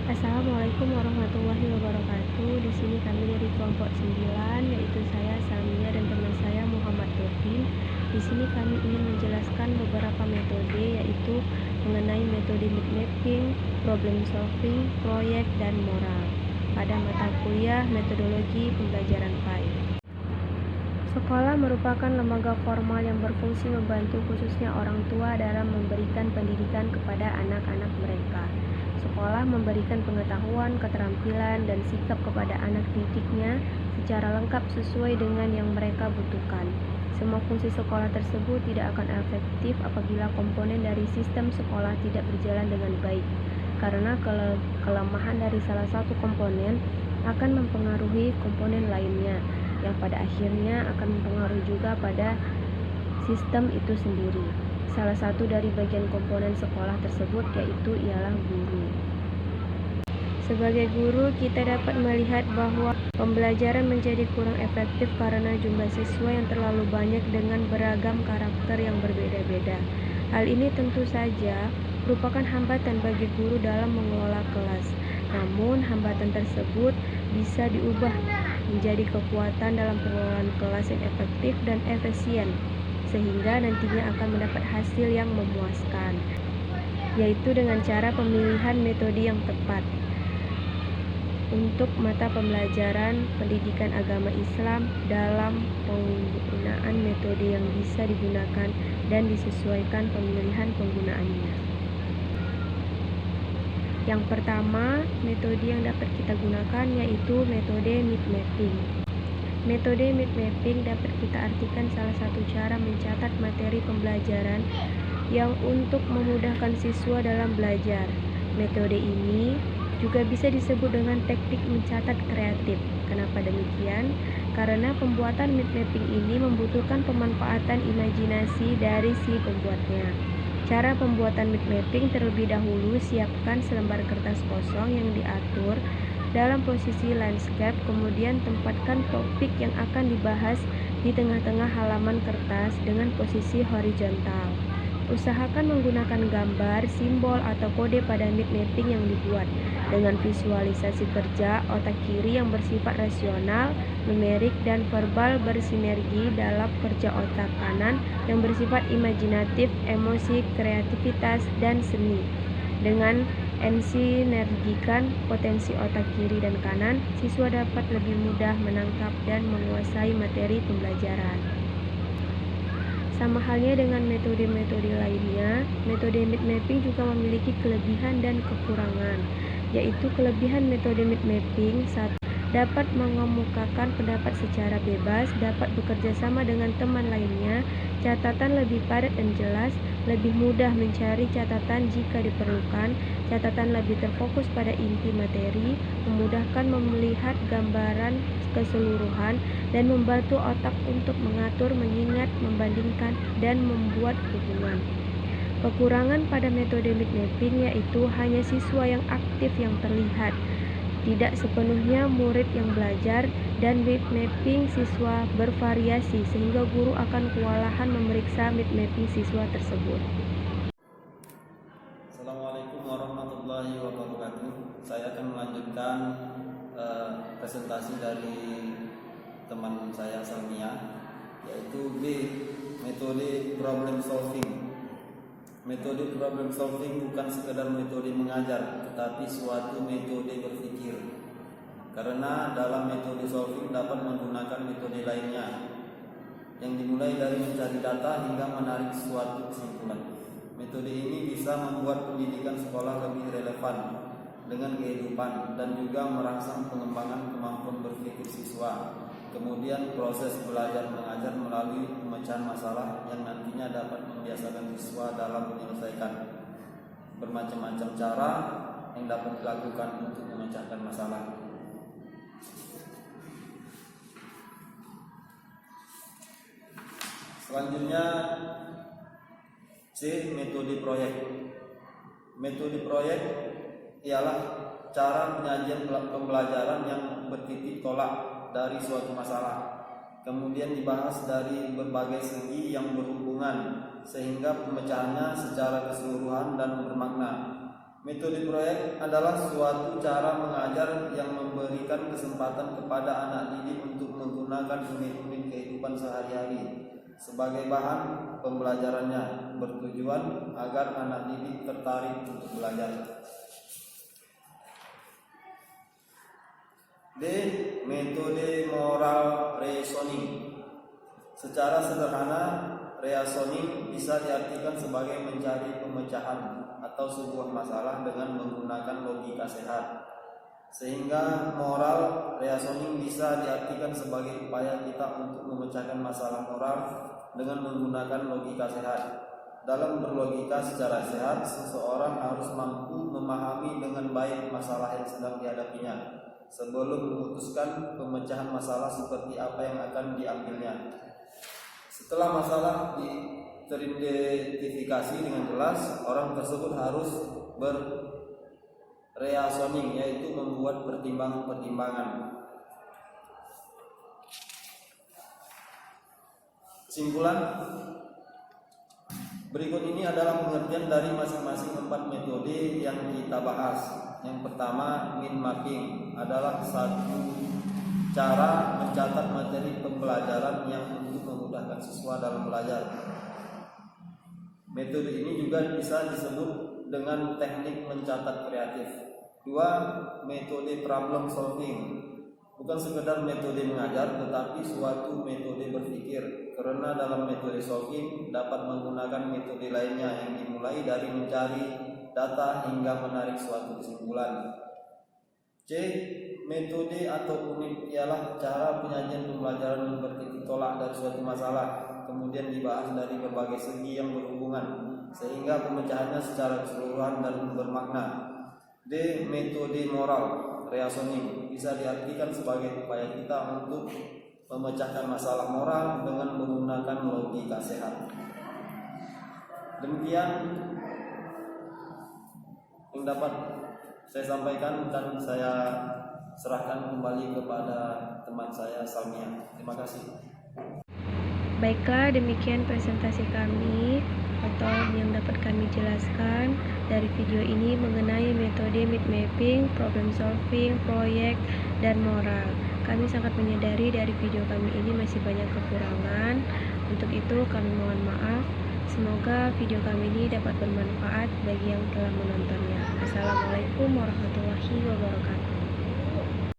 Assalamualaikum warahmatullahi wabarakatuh. Di sini kami dari kelompok 9, yaitu saya Salmia dan teman saya Muhammad Nurdin. Di sini kami ingin menjelaskan beberapa metode, yaitu mengenai metode mid mapping, problem solving, proyek, dan moral pada mata kuliah metodologi pembelajaran PAI. Sekolah merupakan lembaga formal yang berfungsi membantu khususnya orang tua dalam memberikan pendidikan kepada anak-anak mereka. Sekolah memberikan pengetahuan, keterampilan, dan sikap kepada anak didiknya secara lengkap sesuai dengan yang mereka butuhkan. Semua fungsi sekolah tersebut tidak akan efektif apabila komponen dari sistem sekolah tidak berjalan dengan baik, karena kelemahan dari salah satu komponen akan mempengaruhi komponen lainnya, yang pada akhirnya akan mempengaruhi juga pada sistem itu sendiri. Salah satu dari bagian komponen sekolah tersebut yaitu ialah guru. Sebagai guru, kita dapat melihat bahwa pembelajaran menjadi kurang efektif karena jumlah siswa yang terlalu banyak dengan beragam karakter yang berbeda-beda. Hal ini tentu saja merupakan hambatan bagi guru dalam mengelola kelas. Namun, hambatan tersebut bisa diubah menjadi kekuatan dalam pengelolaan kelas yang efektif dan efisien, sehingga nantinya akan mendapat hasil yang memuaskan, yaitu dengan cara pemilihan metode yang tepat untuk mata pembelajaran pendidikan agama Islam dalam penggunaan metode yang bisa digunakan dan disesuaikan pemilihan penggunaannya. Yang pertama, metode yang dapat kita gunakan yaitu metode mid mapping. Metode mid mapping dapat kita artikan salah satu cara mencatat materi pembelajaran yang untuk memudahkan siswa dalam belajar. Metode ini juga bisa disebut dengan teknik mencatat kreatif. Kenapa demikian? Karena pembuatan mid mapping ini membutuhkan pemanfaatan imajinasi dari si pembuatnya. Cara pembuatan mid mapping terlebih dahulu, siapkan selembar kertas kosong yang diatur dalam posisi landscape, kemudian tempatkan topik yang akan dibahas di tengah-tengah halaman kertas dengan posisi horizontal. Usahakan menggunakan gambar, simbol, atau kode pada mid mapping yang dibuat. Dengan visualisasi kerja, otak kiri yang bersifat rasional, numerik, dan verbal bersinergi dalam kerja otak kanan yang bersifat imajinatif, emosi, kreativitas, dan seni. Dengan mensinergikan potensi otak kiri dan kanan, siswa dapat lebih mudah menangkap dan menguasai materi pembelajaran. Sama halnya dengan metode-metode lainnya, metode mid mapping juga memiliki kelebihan dan kekurangan, yaitu kelebihan metode mid mapping: 1. Dapat mengemukakan pendapat secara bebas, dapat bekerja sama dengan teman lainnya, catatan lebih padat dan jelas, lebih mudah mencari catatan jika diperlukan, catatan lebih terfokus pada inti materi, memudahkan melihat gambaran keseluruhan, dan membantu otak untuk mengatur, mengingat, membandingkan, dan membuat hubungan. Kekurangan pada metode mid mapping yaitu hanya siswa yang aktif yang terlihat, tidak sepenuhnya murid yang belajar, dan mid mapping siswa bervariasi sehingga guru akan kewalahan memeriksa mid mapping siswa tersebut. Assalamualaikum warahmatullahi wabarakatuh. Saya akan melanjutkan presentasi dari teman saya Salmia, yaitu B, metode problem solving. Metode problem solving bukan sekedar metode mengajar, tetapi suatu metode berpikir. Karena dalam metode solving dapat menggunakan metode lainnya, yang dimulai dari mencari data hingga menarik suatu kesimpulan. Metode ini bisa membuat pendidikan sekolah lebih relevan dengan kehidupan dan juga merangsang pengembangan kemampuan berpikir siswa. Kemudian proses belajar mengajar melalui pemecahan masalah yang nantinya dapat membiasakan siswa dalam menyelesaikan bermacam-macam cara yang dapat dilakukan untuk memecahkan masalah. Selanjutnya C, metode proyek. Metode proyek ialah cara penyajian pembelajaran yang bertitik tolak dari suatu masalah, kemudian dibahas dari berbagai segi yang berhubungan sehingga pemecahannya secara keseluruhan dan bermakna. Metode proyek adalah suatu cara mengajar yang memberikan kesempatan kepada anak didik untuk menggunakan unit-unit kehidupan sehari-hari sebagai bahan pembelajarannya, bertujuan agar anak didik tertarik untuk belajar. D. Metode moral reasoning. Secara sederhana, reasoning bisa diartikan sebagai mencari pemecahan atau sebuah masalah dengan menggunakan logika sehat. Sehingga moral reasoning bisa diartikan sebagai upaya kita untuk memecahkan masalah moral dengan menggunakan logika sehat. Dalam berlogika secara sehat, seseorang harus mampu memahami dengan baik masalah yang sedang dihadapinya sebelum memutuskan pemecahan masalah seperti apa yang akan diambilnya. Setelah masalah teridentifikasi dengan jelas, orang tersebut harus berreasoning, yaitu membuat pertimbangan-pertimbangan. Kesimpulan, berikut ini adalah pengertian dari masing-masing 4 metode yang kita bahas. Yang pertama, mind mapping adalah satu cara mencatat materi pembelajaran yang untuk memudahkan siswa dalam belajar. Metode ini juga bisa disebut dengan teknik mencatat kreatif. 2. Metode problem solving. Bukan sekedar metode mengajar, tetapi suatu metode berpikir. Karena dalam metode solving dapat menggunakan metode lainnya yang dimulai dari mencari data hingga menarik suatu kesimpulan. C. Metode atau unit ialah cara penyajian pembelajaran yang bertitik tolak dari suatu masalah, kemudian dibahas dari berbagai segi yang berhubungan, sehingga pemecahannya secara keseluruhan dan bermakna. D. Metode moral reasoning bisa diartikan sebagai upaya kita untuk memecahkan masalah moral dengan menggunakan logika sehat. Demikian yang dapat saya sampaikan dan saya serahkan kembali kepada teman saya Salmia. Terima kasih. Baiklah, demikian presentasi kami atau yang dapat kami jelaskan dari video ini mengenai metode mind mapping, problem solving, proyek, dan moral. Kami sangat menyadari dari video kami ini masih banyak kekurangan. Untuk itu kami mohon maaf. Semoga video kami ini dapat bermanfaat bagi yang telah menontonnya. Assalamualaikum warahmatullahi wabarakatuh.